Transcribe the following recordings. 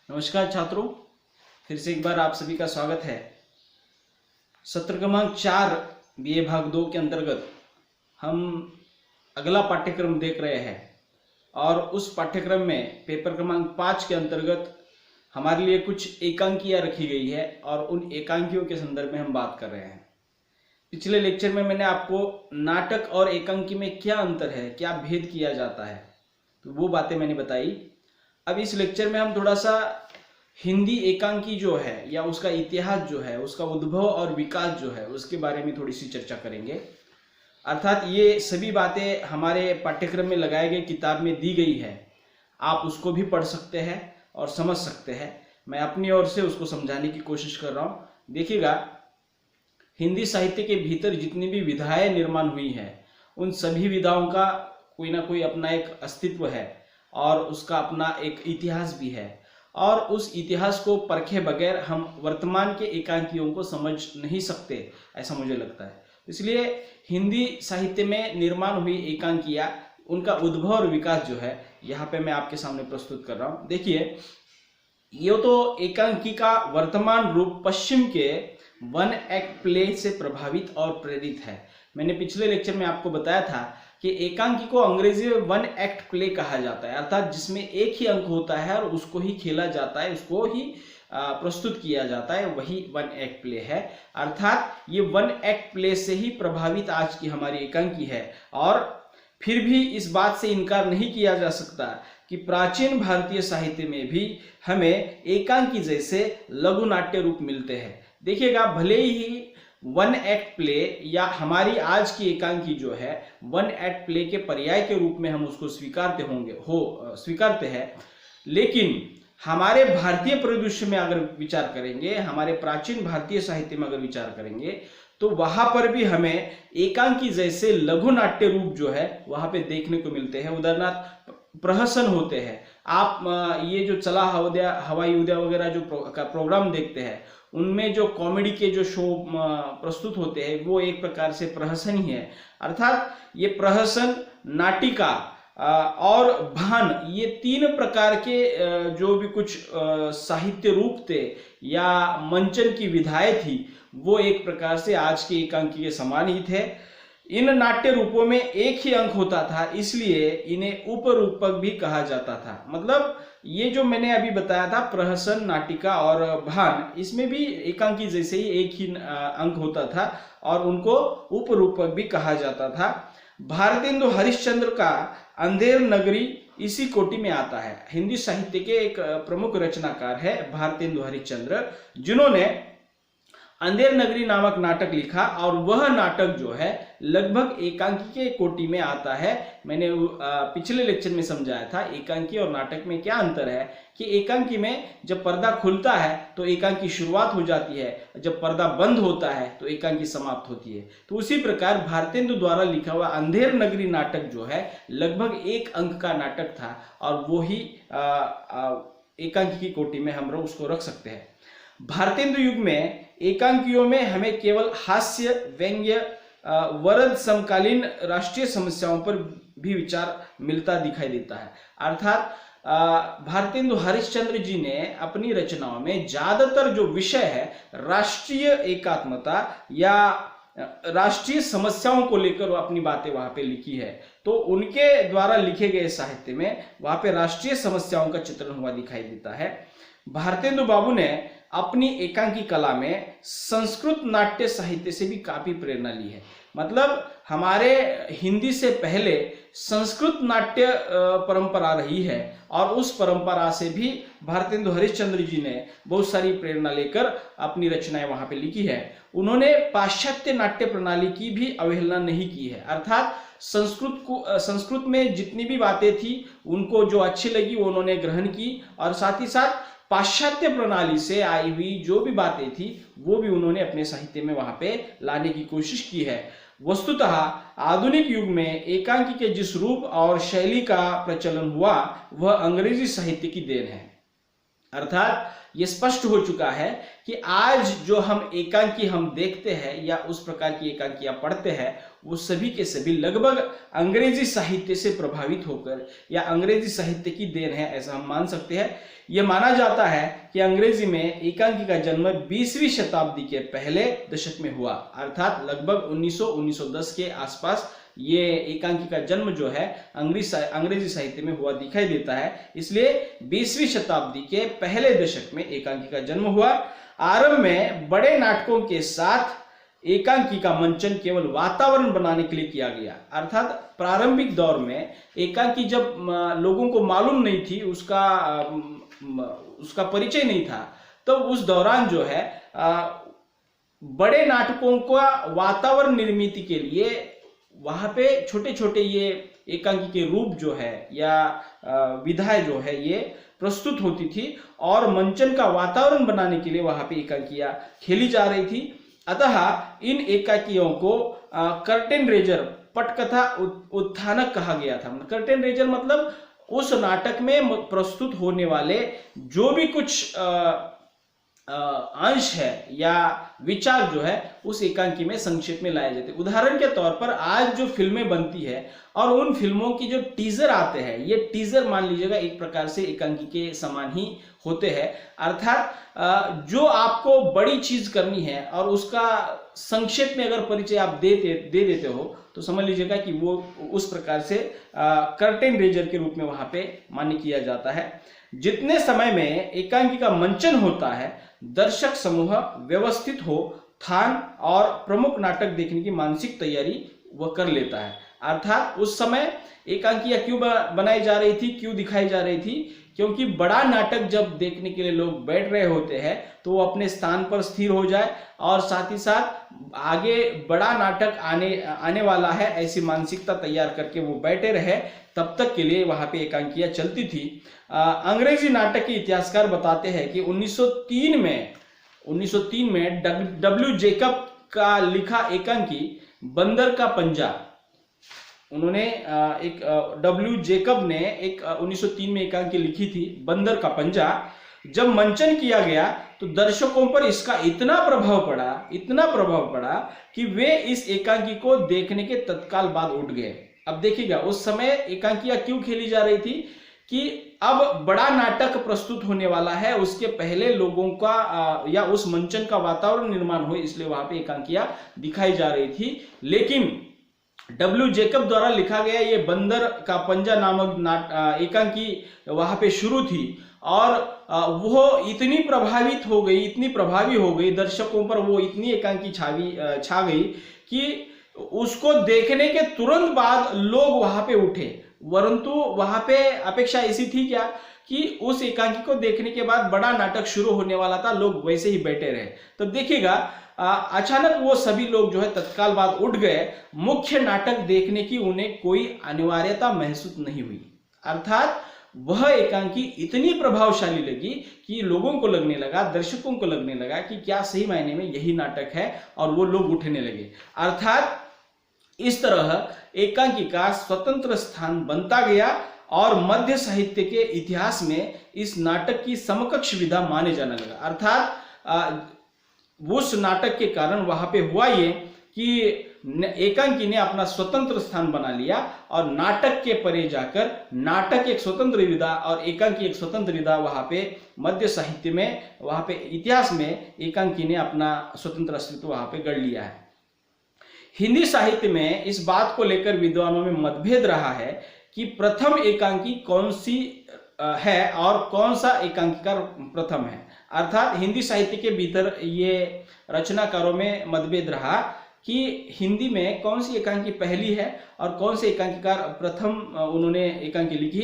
नमस्कार छात्रों, फिर से एक बार आप सभी का स्वागत है। सत्र क्रमांक 4 बीए भाग 2 के अंतर्गत हम अगला पाठ्यक्रम देख रहे हैं और उस पाठ्यक्रम में पेपर क्रमांक 5 के अंतर्गत हमारे लिए कुछ एकांकियाँ रखी गई है और उन एकांकियों के संदर्भ में हम बात कर रहे हैं। पिछले लेक्चर में मैंने आपको नाटक और एकांकी में क्या अंतर है, क्या भेद किया जाता है, तो वो बातें मैंने बताई। अब इस लेक्चर में हम थोड़ा सा हिंदी एकांकी जो है या उसका इतिहास जो है, उसका उद्भव और विकास जो है, उसके बारे में थोड़ी सी चर्चा करेंगे। अर्थात ये सभी बातें हमारे पाठ्यक्रम में लगाए गए किताब में दी गई है, आप उसको भी पढ़ सकते हैं और समझ सकते हैं। मैं अपनी ओर से उसको समझाने की कोशिश कर रहा हूँ। देखिएगा, हिंदी साहित्य के भीतर जितनी भी विधाएं निर्माण हुई हैं, उन सभी विधाओं का कोई ना कोई अपना एक अस्तित्व है और उसका अपना एक इतिहास भी है, और उस इतिहास को परखे बगैर हम वर्तमान के एकांकियों को समझ नहीं सकते, ऐसा मुझे लगता है। इसलिए हिंदी साहित्य में निर्माण हुई एकांकियाँ, उनका उद्भव और विकास जो है, यहाँ पे मैं आपके सामने प्रस्तुत कर रहा हूँ। देखिए, ये तो एकांकी का वर्तमान रूप पश्चिम के वन एक्ट प्ले से प्रभावित और प्रेरित है। मैंने पिछले लेक्चर में आपको बताया था कि एकांकी को अंग्रेजी में वन एक्ट प्ले कहा जाता है, अर्थात जिसमें एक ही अंक होता है और उसको ही खेला जाता है, उसको ही प्रस्तुत किया जाता है, वही वन एक्ट प्ले है। अर्थात ये वन एक्ट प्ले से ही प्रभावित आज की हमारी एकांकी है। और फिर भी इस बात से इनकार नहीं किया जा सकता कि प्राचीन भारतीय साहित्य में भी हमें एकांकी जैसे लघु नाट्य रूप मिलते हैं। देखिएगा, भले ही वन एक्ट प्ले या हमारी आज की एकांकी जो है वन एक्ट प्ले के पर्याय के रूप में हम उसको स्वीकारते हैं, लेकिन हमारे भारतीय परिदृश्य में अगर विचार करेंगे, हमारे प्राचीन भारतीय साहित्य में अगर विचार करेंगे, तो वहां पर भी हमें एकांकी जैसे लघु नाट्य रूप जो है वहां पे देखने को मिलते हैं। उदाहरणार्थ प्रहसन होते हैं। आप ये जो चला हवाई उदय वगैरह जो प्रोग्राम देखते हैं, उनमें जो कॉमेडी के जो शो प्रस्तुत होते हैं, वो एक प्रकार से प्रहसन ही है। अर्थात ये प्रहसन, नाटिका और भान, ये 3 प्रकार के जो भी कुछ साहित्य रूप थे या मंचन की विधाएं थी, वो एक प्रकार से आज के एकांकी के समान ही थे। इन नाट्य रूपों में एक ही अंक होता था, इसलिए इन्हें उपरूपक भी कहा जाता था। मतलब ये जो मैंने अभी बताया था, प्रहसन, नाटिका और भान, इसमें भी एकांकी जैसे ही एक ही अंक होता था और उनको उपरूपक भी कहा जाता था। भारतेंदु हरिश्चंद्र का अंधेर नगरी इसी कोटि में आता है। हिंदी साहित्य के एक प्रमुख रचनाकार है भारतेंदु हरिश्चंद्र, जिन्होंने अंधेर नगरी नामक नाटक लिखा, और वह नाटक जो है लगभग एकांकी के कोटि में आता है। मैंने पिछले लेक्चर में समझाया था एकांकी और नाटक में क्या अंतर है, कि एकांकी में जब पर्दा खुलता है तो एकांकी शुरुआत हो जाती है, जब पर्दा बंद होता है तो एकांकी समाप्त होती है। तो उसी प्रकार भारतेंदु द्वारा लिखा हुआ अंधेर नगरी नाटक जो है लगभग 1 अंक का नाटक था, और वो ही एकांकी की कोटि में हम लोग उसको रख सकते हैं। भारतेंदु युग में एकांकियों में हमें केवल हास्य, व्यंग्य, वरद समकालीन राष्ट्रीय समस्याओं पर भी विचार मिलता दिखाई देता है। अर्थात भारतेंदु हरिश्चंद्र जी ने अपनी रचनाओं में ज्यादातर जो विषय है राष्ट्रीय एकात्मता या राष्ट्रीय समस्याओं को लेकर वो अपनी बातें वहां पे लिखी है। तो उनके द्वारा लिखे गए साहित्य में वहां पे राष्ट्रीय समस्याओं का चित्रण हुआ दिखाई देता है। भारतेंदु बाबू ने अपनी एकांकी कला में संस्कृत नाट्य साहित्य से भी काफी प्रेरणा ली है। मतलब हमारे हिंदी से पहले संस्कृत नाट्य परंपरा रही है, और उस परंपरा से भी भारतेंदु हरिश्चंद्र जी ने बहुत सारी प्रेरणा लेकर अपनी रचनाएं वहां पे लिखी है। उन्होंने पाश्चात्य नाट्य प्रणाली की भी अवहेलना नहीं की है। अर्थात संस्कृत में जितनी भी बातें थी, उनको जो अच्छी लगी वो उन्होंने ग्रहण की, और साथ ही साथ पाश्चात्य प्रणाली से आई हुई जो भी बातें थी वो भी उन्होंने अपने साहित्य में वहां पे लाने की कोशिश की है। वस्तुतः आधुनिक युग में एकांकी के जिस रूप और शैली का प्रचलन हुआ, वह अंग्रेजी साहित्य की देन है। अर्थात ये स्पष्ट हो चुका है कि आज जो हम एकांकी हम देखते हैं या उस प्रकार की एकांकियां पढ़ते हैं वो सभी के सभी लगभग अंग्रेजी साहित्य से प्रभावित होकर या अंग्रेजी साहित्य की देन है, ऐसा हम मान सकते हैं। यह माना जाता है कि अंग्रेजी में एकांकी का जन्म 20वीं शताब्दी के पहले दशक में हुआ, अर्थात लगभग 1900-1910 के आसपास ये एकांकी का जन्म जो है अंग्रेजी साहित्य में हुआ दिखाई देता है। इसलिए 20वीं शताब्दी के पहले दशक में एकांकी का जन्म हुआ। आरंभ में बड़े नाटकों के साथ एकांकी का मंचन केवल वातावरण बनाने के लिए किया गया, अर्थात प्रारंभिक दौर में एकांकी जब लोगों को मालूम नहीं थी, उसका परिचय नहीं था, तो उस दौरान जो है बड़े नाटकों का वातावरण निर्मित के लिए वहां पे छोटे छोटे ये एकांकी के रूप जो है या विधाएं जो है ये प्रस्तुत होती थी और मंचन का वातावरण बनाने के लिए वहां पे एकांकियां खेली जा रही थी। अतः इन एकांकियों को कर्टेन रेजर पटकथा उत्थानक कहा गया था। कर्टेन रेजर मतलब उस नाटक में प्रस्तुत होने वाले जो भी कुछ अंश है या विचार जो है उस एकांकी में संक्षेप में लाए जाते हैं। उदाहरण के तौर पर आज जो फिल्में बनती है और उन फिल्मों की जो टीजर आते हैं, ये टीजर मान लीजिएगा एक प्रकार से एकांकी के समान ही होते हैं, अर्थात जो आपको बड़ी चीज करनी है और उसका संक्षेप में अगर परिचय आप दे देते हो तो समझ लीजिएगा कि वो उस प्रकार से कर्टेन रेजर के रूप में वहां पे मान्य किया जाता है। जितने समय में एकांकी का मंचन होता है, दर्शक समूह व्यवस्थित हो स्थान और प्रमुख नाटक देखने की मानसिक तैयारी वह कर लेता है। अर्थात उस समय एकांकियां क्यों बनाई जा रही थी, क्यों दिखाई जा रही थी, क्योंकि बड़ा नाटक जब देखने के लिए लोग बैठ रहे होते हैं तो वो अपने स्थान पर स्थिर हो जाए और साथ ही साथ आगे बड़ा नाटक आने वाला है ऐसी मानसिकता तैयार करके वो बैठे रहे, तब तक के लिए वहां पे एकांकियां चलती थी। अंग्रेजी नाटक के इतिहासकार बताते हैं कि 1903 में डब्ल्यू जेकब का लिखा एकांकी बंदर का पंजा, उन्होंने डब्ल्यू जेकब ने 1903 में एकांकी लिखी थी बंदर का पंजा। जब मंचन किया गया तो दर्शकों पर इसका इतना प्रभाव पड़ा कि वे इस एकांकी को देखने के तत्काल बाद उठ गए। अब देखिएगा उस समय एकांकियां क्यों खेली जा रही थी कि अब बड़ा नाटक प्रस्तुत होने वाला है, उसके पहले लोगों का या उस मंचन का वातावरण निर्माण हो, इसलिए वहां पे एकांकियां दिखाई जा रही थी। लेकिन डब्ल्यू जेकब द्वारा लिखा गया ये बंदर का पंजा नामक एकांकी वहां पे शुरू थी और वो इतनी प्रभावी हो गई दर्शकों पर, वो इतनी एकांकी छा गई कि उसको देखने के तुरंत बाद लोग वहां पे उठे। परंतु वहां पे अपेक्षा ऐसी थी क्या कि उस एकांकी को देखने के बाद बड़ा नाटक शुरू होने वाला था, लोग वैसे ही बैठे रहे। तब देखिएगा अचानक वो सभी लोग जो है तत्काल बाद उठ गए। मुख्य नाटक देखने की उन्हें कोई अनिवार्यता महसूस नहीं हुई, अर्थात वह एकांकी इतनी प्रभावशाली लगी कि लोगों को लगने लगा, दर्शकों को लगने लगा कि क्या सही मायने में यही नाटक है और वो लोग उठने लगे। अर्थात इस तरह एकांकी का स्वतंत्र स्थान बनता गया और मध्य साहित्य के इतिहास में इस नाटक की समकक्ष विधा माने जाने लगा। अर्थात उस नाटक के कारण वहां पे हुआ ये कि एकांकी ने अपना स्वतंत्र स्थान बना लिया और नाटक के परे जाकर नाटक एक स्वतंत्र विधा और एकांकी एक स्वतंत्र विधा वहां पे मध्य साहित्य में, वहां पे इतिहास में एकांकी ने अपना स्वतंत्र अस्तित्व वहां पे गढ़ लिया है। हिंदी साहित्य में इस बात को लेकर विद्वानों में मतभेद रहा है कि प्रथम एकांकी कौन सी है और कौन सा एकांकीकार प्रथम है। अर्थात हिंदी साहित्य के भीतर ये रचनाकारों में मतभेद रहा कि हिंदी में कौन सी एकांकी पहली है और कौन से एकांकीकार प्रथम उन्होंने एकांकी लिखी।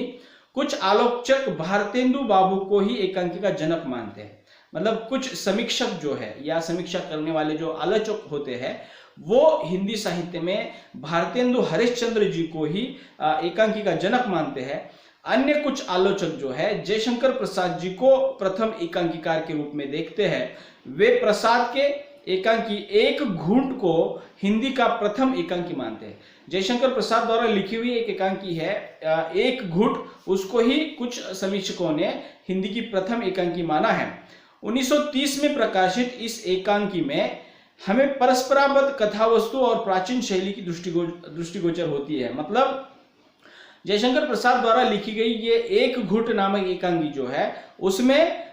कुछ आलोचक भारतेंदु बाबू को ही एकांकी का जनक मानते हैं। मतलब कुछ समीक्षक जो है या समीक्षा करने वाले जो आलोचक होते हैं वो हिंदी साहित्य में भारतेंदु हरिश्चंद्र जी को ही एकांकी का जनक मानते हैं। अन्य कुछ आलोचक जो है जयशंकर प्रसाद जी को प्रथम एकांकीकार के रूप में देखते हैं। वे प्रसाद के एकांकी एक घूंट को हिंदी का प्रथम एकांकी मानते हैं। जयशंकर प्रसाद द्वारा लिखी हुई एक एकांकी है एक घुट, उसको ही कुछ समीक्षकों ने हिंदी की प्रथम एकांकी माना है। 1930 में प्रकाशित इस एकांकी में हमें परस्पराबद्ध कथा वस्तु और प्राचीन शैली की दृष्टिगोचर होती है। मतलब जयशंकर प्रसाद द्वारा लिखी गई ये एक घुट नामक एकांकी जो है उसमें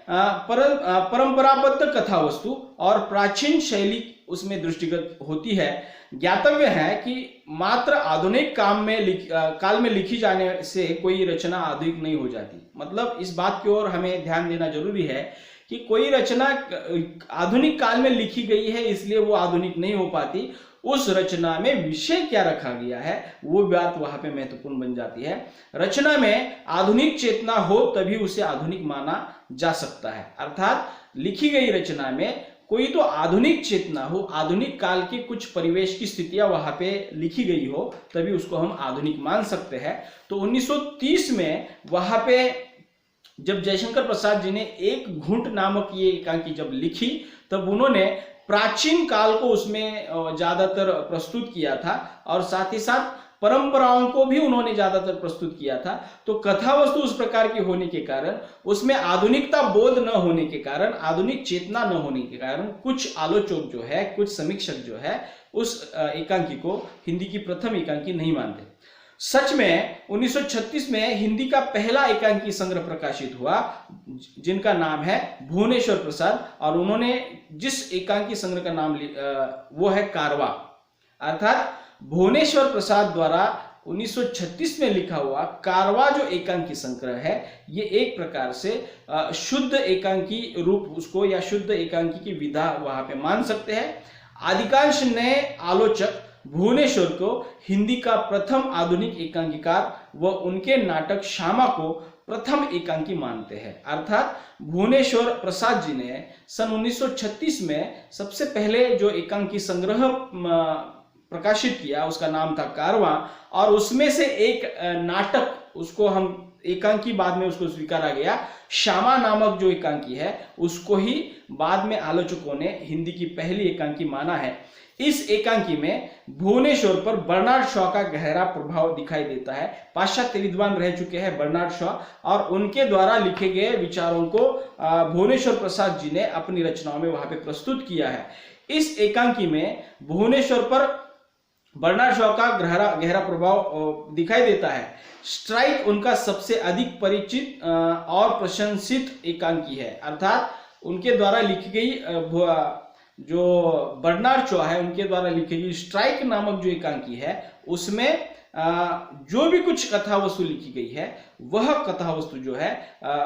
परंपराबद्ध कथा वस्तु और प्राचीन शैली उसमें दृष्टिगत होती है। ज्ञातव्य है कि मात्र आधुनिक काल में लिखी जाने से कोई रचना आधुनिक नहीं हो जाती। मतलब इस बात की ओर हमें ध्यान देना जरूरी है कि कोई रचना आधुनिक काल में लिखी गई है इसलिए वो आधुनिक नहीं हो पाती। उस रचना में विषय क्या रखा गया है वो बात वहां पे महत्वपूर्ण बन जाती है। रचना में आधुनिक चेतना हो तभी उसे आधुनिक माना जा सकता है। अर्थात लिखी गई रचना में कोई तो आधुनिक चेतना हो, आधुनिक काल के कुछ परिवेश की स्थितियां वहां पे लिखी गई हो तभी उसको हम आधुनिक मान सकते हैं। तो 1930 में वहां पे जब जयशंकर प्रसाद जी ने एक घुट नामक ये एकांकी जब लिखी तब उन्होंने प्राचीन काल को उसमें ज्यादातर प्रस्तुत किया था और साथ ही साथ परंपराओं को भी उन्होंने ज्यादातर प्रस्तुत किया था। तो कथा वस्तु उस प्रकार की होने के कारण, उसमें आधुनिकता बोध न होने के कारण, आधुनिक चेतना न होने के कारण कुछ आलोचक जो है, कुछ समीक्षक जो है उस एकांकी को हिंदी की प्रथम एकांकी नहीं मानते। सच में 1936 में हिंदी का पहला एकांकी संग्रह प्रकाशित हुआ जिनका नाम है भुवनेश्वर प्रसाद, और उन्होंने जिस एकांकी संग्रह का नाम वो है कारवा। अर्थात भुवनेश्वर प्रसाद द्वारा 1936 में लिखा हुआ कारवा जो एकांकी संग्रह है ये एक प्रकार से शुद्ध एकांकी रूप उसको या शुद्ध एकांकी की विधा वहां पे मान सकते हैं। अधिकांश नए आलोचक भुवनेश्वर को हिंदी का प्रथम आधुनिक एकांकीकार व उनके नाटक श्यामा को प्रथम एकांकी मानते हैं। अर्थात भुवनेश्वर प्रसाद जी ने सन 1936 में सबसे पहले जो एकांकी संग्रह प्रकाशित किया उसका नाम था कारवा, और उसमें से एक नाटक उसको हम एकांकी बाद में उसको स्वीकारा गया, श्यामा नामक जो एकांकी है उसको ही बाद में आलोचकों ने हिंदी की पहली एकांकी माना है। इस एकांकी में भुवनेश्वर पर बर्नार्ड शॉ का गहरा प्रभाव दिखाई देता है। पाश्चात्य विद्वान रह चुके हैं बर्नार्ड शॉ, और उनके द्वारा लिखे गए विचारों को भुवनेश्वर प्रसाद जी ने अपनी रचनाओं में वहां पे प्रस्तुत किया है। इस एकांकी में भुवनेश्वर पर बर्नार्ड शॉ का गहरा प्रभाव दिखाई देता है। स्ट्राइक उनका सबसे अधिक परिचित और प्रशंसित एकांकी है। अर्थात उनके द्वारा लिखी गई जो बर्नार्ड शॉ है उनके द्वारा लिखी गई स्ट्राइक नामक जो एकांकी है उसमें जो भी कुछ कथा वस्तु लिखी गई है वह कथा वस्तु जो है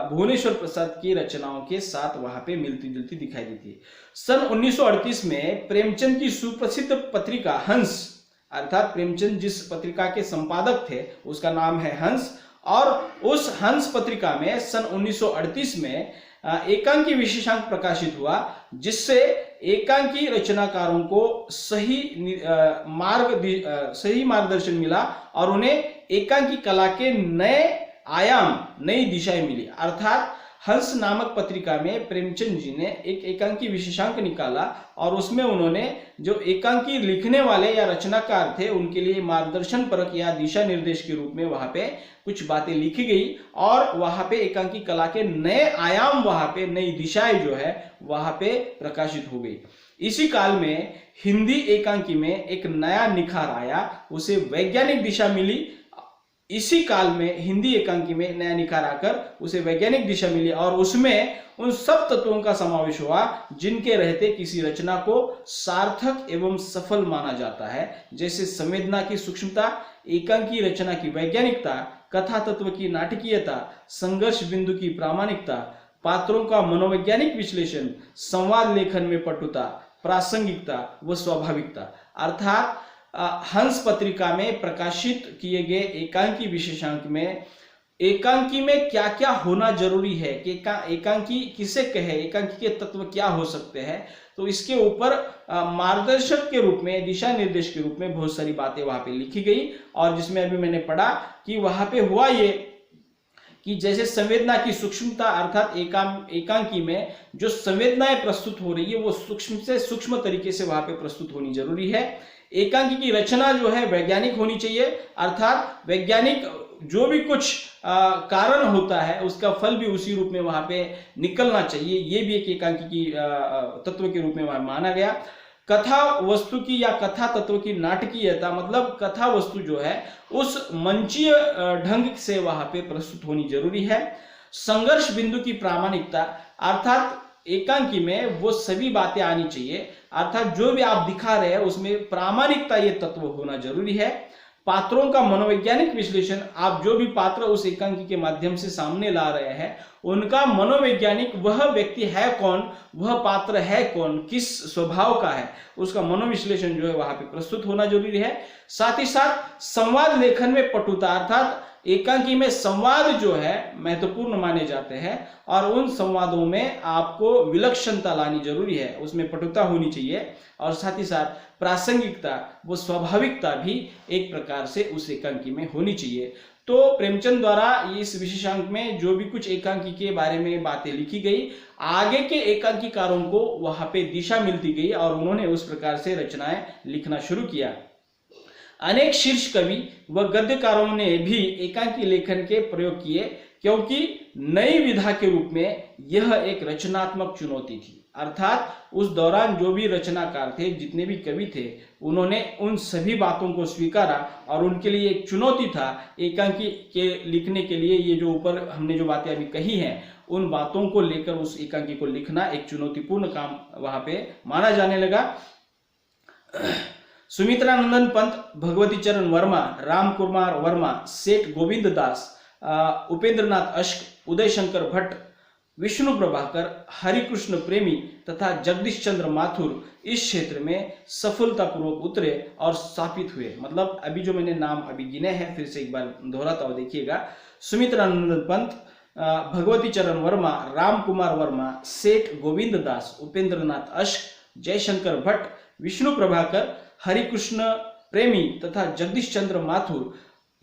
भुवनेश्वर प्रसाद की रचनाओं के साथ वहां पे मिलती जुलती दिखाई देती है। सन 1938 में प्रेमचंद की सुप्रसिद्ध पत्रिका हंस, अर्थात प्रेमचंद जिस पत्रिका के संपादक थे उसका नाम है हंस, और उस हंस पत्रिका में सन 1938 में एकांकी विशेषांक प्रकाशित हुआ जिससे एकांकी रचनाकारों को सही मार्गदर्शन मिला और उन्हें एकांकी कला के नए आयाम, नई दिशाएं मिली। अर्थात हंस नामक पत्रिका में प्रेमचंद जी ने एक एकांकी विशेषांक निकाला और उसमें उन्होंने जो एकांकी लिखने वाले या रचनाकार थे उनके लिए मार्गदर्शन परक या दिशा निर्देश के रूप में वहां पे कुछ बातें लिखी गई और वहां पे एकांकी कला के नए आयाम, वहां पे नई दिशाएं जो है वहां पे प्रकाशित हो गई। इसी काल में हिंदी एकांकी में एक नया निखार आया, उसे वैज्ञानिक दिशा मिली। इसी काल में हिंदी एकांकी में नया निखार आकर उसे वैज्ञानिक दिशा मिली और उसमें उन सब तत्वों का समावेश हुआ जिनके रहते किसी रचना को सार्थक एवं सफल माना जाता है, जैसे संवेदना की सूक्ष्मता, एकांकी रचना की वैज्ञानिकता, कथा तत्व की नाटकीयता, संघर्ष बिंदु की प्रामाणिकता, पात्रों का मनोवैज्ञानिक विश्लेषण, संवाद लेखन में पटुता, प्रासंगिकता व स्वाभाविकता। अर्थात हंस पत्रिका में प्रकाशित किए गए एकांकी विशेषांक में एकांकी में क्या क्या होना जरूरी है कि एकांकी किसे कहे, एकांकी के तत्व क्या हो सकते हैं, तो इसके ऊपर मार्गदर्शक के रूप में, दिशा निर्देश के रूप में बहुत सारी बातें वहां पे लिखी गई। और जिसमें अभी मैंने पढ़ा कि वहां पे हुआ ये कि जैसे संवेदना की सूक्ष्मता, अर्थात एकांकी में जो संवेदनाएं प्रस्तुत हो रही है वो सूक्ष्म से सूक्ष्म तरीके से वहां पे प्रस्तुत होनी जरूरी है। एकांकी की रचना जो है वैज्ञानिक होनी चाहिए, अर्थात वैज्ञानिक जो भी कुछ कारण होता है उसका फल भी उसी रूप में वहां पे निकलना चाहिए। ये भी एक एकांकी की तत्व के रूप में वहां माना गया। कथा वस्तु की या कथा तत्व की नाटकीयता, मतलब कथा वस्तु जो है उस मंचीय ढंग से वहां पे प्रस्तुत होनी जरूरी है। संघर्ष बिंदु की प्रामाणिकता, अर्थात एकांकी में वो सभी बातें आनी चाहिए, अर्थात जो भी आप दिखा रहे हैं उसमें प्रामाणिकता ये तत्व होना जरूरी है। पात्रों का मनोवैज्ञानिक विश्लेषण, आप जो भी पात्र उस एकांकी के माध्यम से सामने ला रहे हैं उनका मनोवैज्ञानिक, वह व्यक्ति है कौन, वह पात्र है कौन, किस स्वभाव का है, उसका मनोविश्लेषण जो है वहां पे प्रस्तुत होना जरूरी है। साथ ही साथ संवाद लेखन में पटुता, अर्थात एकांकी में संवाद जो है महत्वपूर्ण माने जाते हैं और उन संवादों में आपको विलक्षणता लानी जरूरी है, उसमें पटुता होनी चाहिए। और साथ ही साथ प्रासंगिकता, वो स्वाभाविकता भी एक प्रकार से उस एकांकी में होनी चाहिए। तो प्रेमचंद द्वारा इस विशेषांक में जो भी कुछ एकांकी के बारे में बातें लिखी गई, आगे के एकांकीकारों को वहां पे दिशा मिलती गई और उन्होंने उस प्रकार से रचनाएं लिखना शुरू किया। अनेक शीर्ष कवि व गद्यकारों ने भी एकांकी लेखन के प्रयोग किए, क्योंकि नई विधा के रूप में यह एक रचनात्मक चुनौती थी। अर्थात उस दौरान जो भी रचनाकार थे, जितने भी कवि थे, उन्होंने उन सभी बातों को स्वीकारा और उनके लिए एक चुनौती था एकांकी के लिखने के लिए। ये जो ऊपर हमने जो बातें अभी कही हैं, उन बातों को लेकर उस एकांकी को लिखना एक चुनौतीपूर्ण काम वहां पे माना जाने लगा। सुमित्रानंदन पंत, भगवती चरण वर्मा, राम कुमार वर्मा, सेठ गोविंद दास, उपेंद्रनाथ अश्क, उदय शंकर भट्ट, विष्णु प्रभाकर, हरिकृष्ण प्रेमी तथा जगदीश चंद्र माथुर इस क्षेत्र में सफलतापूर्वक उतरे और स्थापित हुए। मतलब अभी जो मैंने नाम अभी गिने हैं, फिर से एक बार दोहराता हूं, देखिएगा। सुमित्रानंदन पंत, भगवती चरण वर्मा, राम कुमार वर्मा, सेठ गोविंद दास, उपेंद्रनाथ अश्क, जयशंकर भट्ट, विष्णु प्रभाकर, हरिकृष्ण प्रेमी तथा जगदीश चंद्र माथुर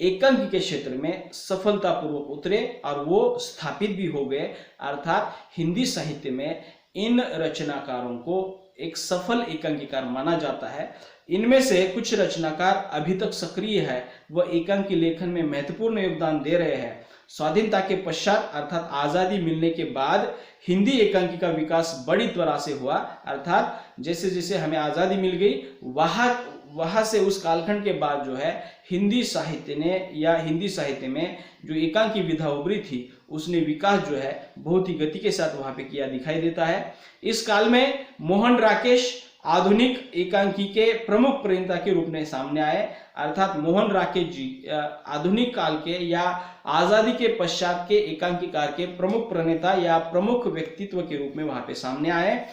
एकांकी के क्षेत्र में सफलतापूर्वक उतरे और वो स्थापित भी हो गए। अर्थात हिंदी साहित्य में इन रचनाकारों को एक सफल एकांकीकार माना जाता है। इनमें से कुछ रचनाकार अभी तक सक्रिय है, वह एकांकी लेखन में महत्वपूर्ण योगदान दे रहे हैं। स्वाधीनता के पश्चात, अर्थात आजादी मिलने के बाद, हिंदी एकांकी का विकास बड़ी त्वरा से हुआ। अर्थात जैसे जैसे हमें आजादी मिल गई, वहां से उस कालखंड के बाद जो है हिंदी साहित्य ने, या हिंदी साहित्य में जो एकांकी विधा उभरी थी, उसने विकास जो है बहुत ही गति के साथ वहां पे किया दिखाई देता है। इस काल में मोहन राकेश आधुनिक एकांकी के प्रमुख प्रणेता के रूप में सामने आए। अर्थात मोहन राकेश जी आधुनिक काल के या आजादी के पश्चात के एकांकीकार के प्रमुख प्रणेता या प्रमुख व्यक्तित्व के रूप में वहां पे सामने आए।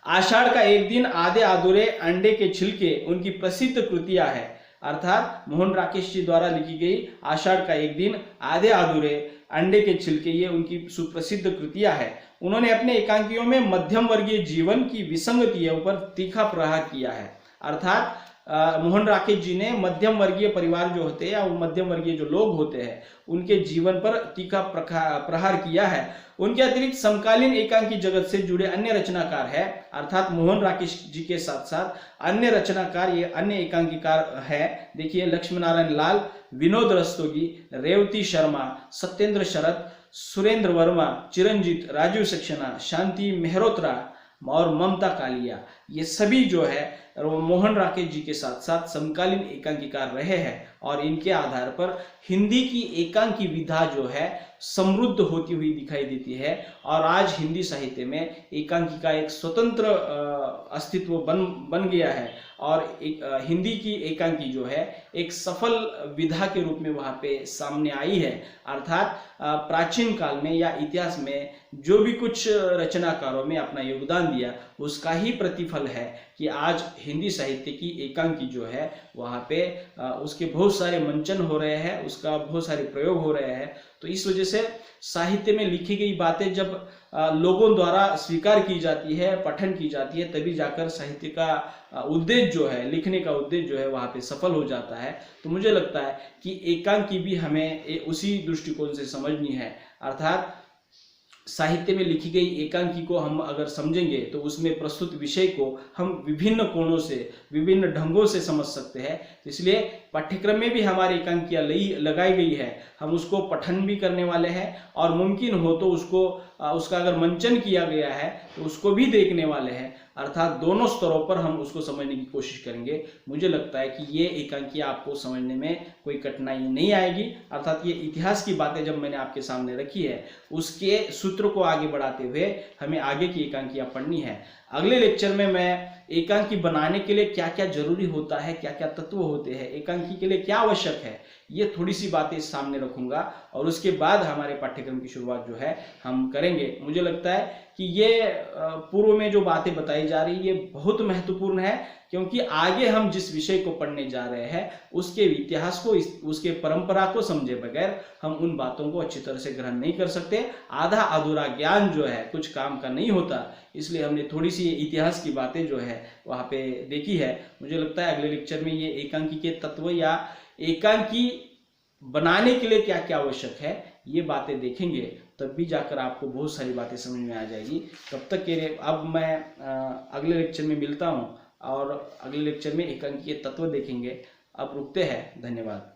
आषाढ़ का एक दिन, आधे अधूरे, अंडे के छिलके उनकी प्रसिद्ध कृतियां है। अर्थात मोहन राकेश जी द्वारा लिखी गई आषाढ़ का एक दिन, आधे अधूरे, अंडे के छिलके, ये उनकी सुप्रसिद्ध कृतियां है। उन्होंने अपने एकांकियों में मध्यम वर्गीय जीवन की विसंगतियों पर तीखा प्रहार किया है। अर्थात मोहन राकेश जी ने मध्यम वर्गीय परिवार जो होते हैं या मध्यम वर्गीय जो लोग होते हैं उनके जीवन पर तीखा प्रहार किया है। उनके अतिरिक्त समकालीन एकांकी जगत से जुड़े अन्य रचनाकार है। अर्थात मोहन राकेश जी के साथ साथ अन्य रचनाकार, ये अन्य एकांकीकार है। देखिए, लक्ष्मी नारायण लाल, विनोद रस्तोगी, रेवती शर्मा, सत्येंद्र शरद, सुरेंद्र वर्मा, चिरंजीत, राजीव सक्सेना, शांति मेहरोत्रा और ममता कालिया, ये सभी जो है मोहन राकेश जी के साथ साथ समकालीन एकांकीकार रहे हैं और इनके आधार पर हिंदी की एकांकी विधा जो है समृद्ध होती हुई दिखाई देती है और आज हिंदी साहित्य में एकांकी का एक स्वतंत्र अस्तित्व बन गया है और हिंदी की एकांकी जो है एक सफल विधा के रूप में वहां पे सामने आई है। अर्थात प्राचीन काल में या इतिहास में जो भी कुछ रचनाकारों में अपना योगदान दिया, उसका ही प्रतिफल है कि आज हिंदी साहित्य की एकांकी जो है वहां पे उसके बहुत सारे मंचन हो रहे हैं, उसका बहुत सारे प्रयोग हो रहे हैं। तो इस वजह से साहित्य में लिखी गई बातें जब लोगों द्वारा स्वीकार की जाती है, पठन की जाती है, तभी जाकर साहित्य का उद्देश्य जो है, लिखने का उद्देश्य जो है वहां पे सफल हो जाता है। तो मुझे लगता है कि एकांकी भी हमें उसी दृष्टिकोण से समझनी है। अर्थात साहित्य में लिखी गई एकांकी को हम अगर समझेंगे तो उसमें प्रस्तुत विषय को हम विभिन्न कोणों से, विभिन्न ढंगों से समझ सकते हैं। इसलिए पाठ्यक्रम में भी हमारी एकांकियाँ लगाई गई है, हम उसको पठन भी करने वाले हैं और मुमकिन हो तो उसका अगर मंचन किया गया है तो उसको भी देखने वाले हैं। अर्थात दोनों स्तरों पर हम उसको समझने की कोशिश करेंगे। मुझे लगता है कि ये एकांकियाँ आपको समझने में कोई कठिनाई नहीं आएगी। अर्थात ये इतिहास की बातें जब मैंने आपके सामने रखी है, उसके सूत्र को आगे बढ़ाते हुए हमें आगे की एकांकियाँ पढ़नी है। अगले लेक्चर में मैं एकांकी बनाने के लिए क्या क्या जरूरी होता है, क्या क्या तत्व होते हैं, एकांकी के लिए क्या आवश्यक है, ये थोड़ी सी बातें सामने रखूंगा और उसके बाद हमारे पाठ्यक्रम की शुरुआत जो है हम करेंगे। मुझे लगता है कि ये पूर्व में जो बातें बताई जा रही है ये बहुत महत्वपूर्ण है, क्योंकि आगे हम जिस विषय को पढ़ने जा रहे हैं उसके इतिहास को, उसके परंपरा को समझे बगैर हम उन बातों को अच्छी तरह से ग्रहण नहीं कर सकते। आधा अधूरा ज्ञान जो है कुछ काम का नहीं होता, इसलिए हमने थोड़ी सी इतिहास की बातें जो है वहाँ पे देखी है। मुझे लगता है अगले लेक्चर में ये एकांकी के तत्व या एकांकी बनाने के लिए क्या क्या आवश्यक है ये बातें देखेंगे, तब भी जाकर आपको बहुत सारी बातें समझ में आ जाएगी। तब तक के लिए अब मैं अगले लेक्चर में मिलता हूँ और अगले लेक्चर में एकांकी के तत्व देखेंगे। अब रुकते हैं, धन्यवाद।